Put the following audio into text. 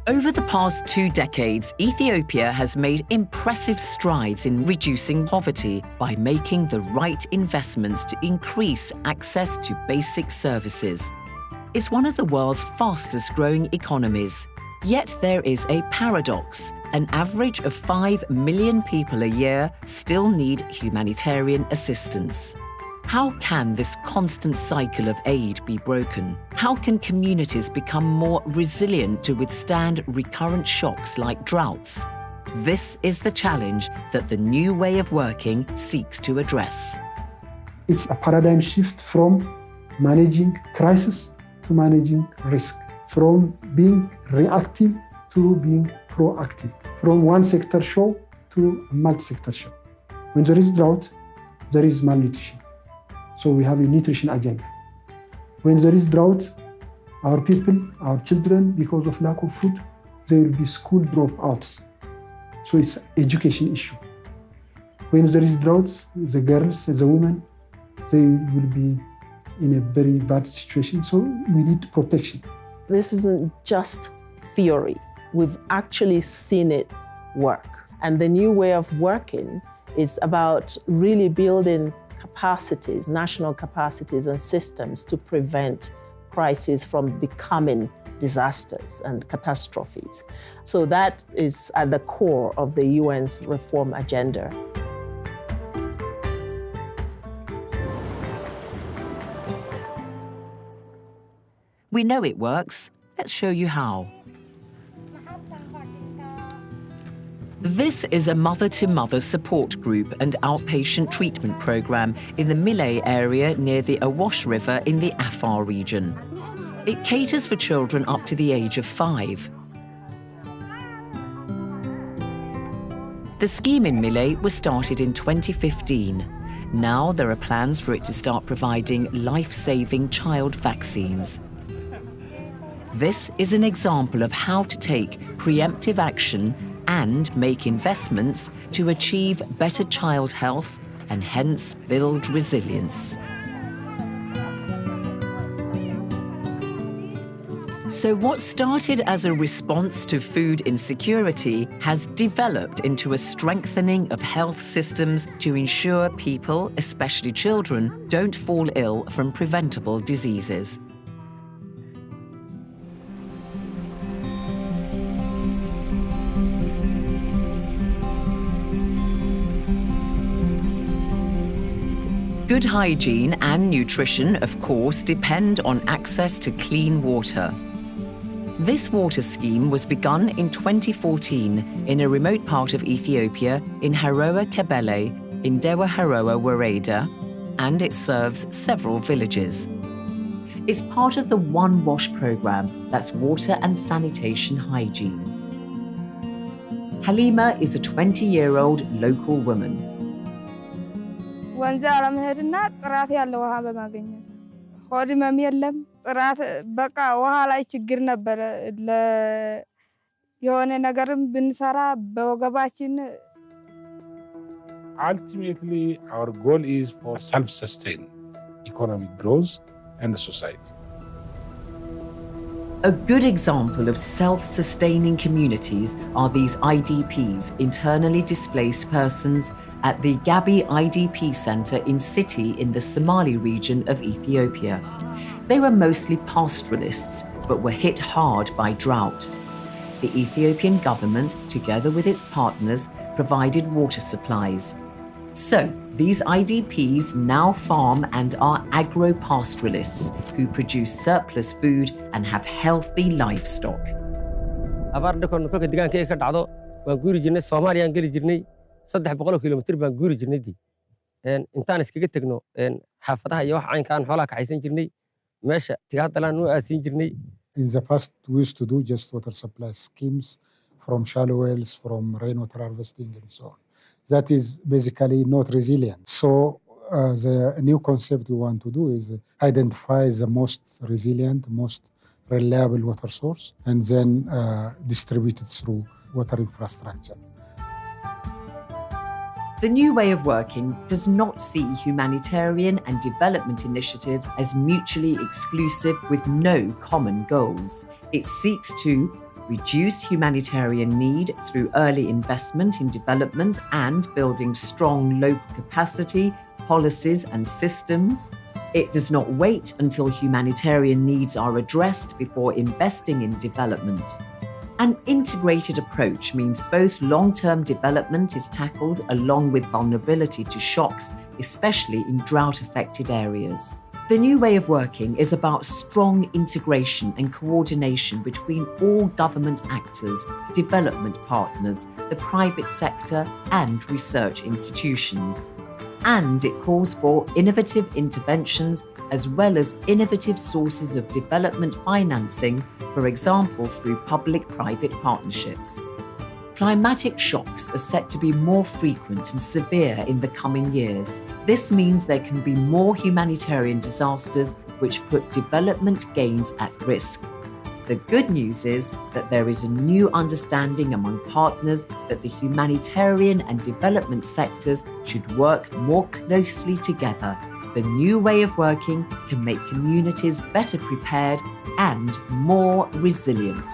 Over the past 2 decades, Ethiopia has made impressive strides in reducing poverty by making the right investments to increase access to basic services. It's one of the world's fastest-growing economies. Yet there is a paradox. An average of 5 million people a year still need humanitarian assistance. How can this constant cycle of aid be broken? How can communities become more resilient to withstand recurrent shocks like droughts? This is the challenge that the new way of working seeks to address. It's a paradigm shift from managing crisis to managing risk, from being reactive to being proactive, from one sector show to a multi-sector show. When there is drought, there is malnutrition. So we have a nutrition agenda. When there is drought, our people, our children, because of lack of food, there will be school dropouts. So it's an education issue. When there is drought, the girls, the women, they will be in a very bad situation. So we need protection. This isn't just theory. We've actually seen it work. And the new way of working is about really building capacities, national capacities and systems to prevent crises from becoming disasters and catastrophes. So that is at the core of the UN's reform agenda. We know it works. Let's show you how. This is a mother-to-mother support group and outpatient treatment program in the Mille area near the Awash River in the Afar region. It caters for children up to the age of 5. The scheme in Mille was started in 2015. Now there are plans for it to start providing life-saving child vaccines. This is an example of how to take preemptive action and make investments to achieve better child health and hence build resilience. So what started as a response to food insecurity has developed into a strengthening of health systems to ensure people, especially children, don't fall ill from preventable diseases. Good hygiene and nutrition, of course, depend on access to clean water. This water scheme was begun in 2014 in a remote part of Ethiopia in Haroa Kebele, in Dewa Haroa Wareda, and it serves several villages. It's part of the One Wash program, that's water and sanitation hygiene. Halima is a 20-year-old local woman. ወንዝ አለመሄድና ጥራት ያለው ውሃ በማግኘት ሆድ ህመም የለም ጥራት በቃ ውሃ ላይ ችግር ነበር የሆነ ነገርም ብንሰራ በወገባችን Ultimately, our goal is for self-sustained economic growth and the society. A good example of self-sustaining communities are these IDPs, internally displaced persons, at the Gabi IDP Center in City in the Somali region of Ethiopia. They were mostly pastoralists, but were hit hard by drought. The Ethiopian government, together with its partners, provided water supplies. So, these IDPs now farm and are agro-pastoralists who produce surplus food and have healthy livestock. saddex boqol kilomitir baan guuri jirnay intaan iskaga tagno xaafadaha iyo wax caynkaan xoolaha ka haysan jirnay meesha tigaadalaan u aasiin jirnay. In the past, we used to do just water supply schemes from shallow wells, from rainwater harvesting and so on. That is basically not resilient. So the new concept we want to do is identify the most resilient, most reliable water source and then distribute it through water infrastructure. The new way of working does not see humanitarian and development initiatives as mutually exclusive with no common goals. It seeks to reduce humanitarian need through early investment in development and building strong local capacity, policies and systems. It does not wait until humanitarian needs are addressed before investing in development. An integrated approach means both long-term development is tackled along with vulnerability to shocks, especially in drought-affected areas. The new way of working is about strong integration and coordination between all government actors, development partners, the private sector, and research institutions. And it calls for innovative interventions as well as innovative sources of development financing, for example, through public-private partnerships. Climatic shocks are set to be more frequent and severe in the coming years. This means there can be more humanitarian disasters which put development gains at risk. The good news is that there is a new understanding among partners that the humanitarian and development sectors should work more closely together. The new way of working can make communities better prepared and more resilient.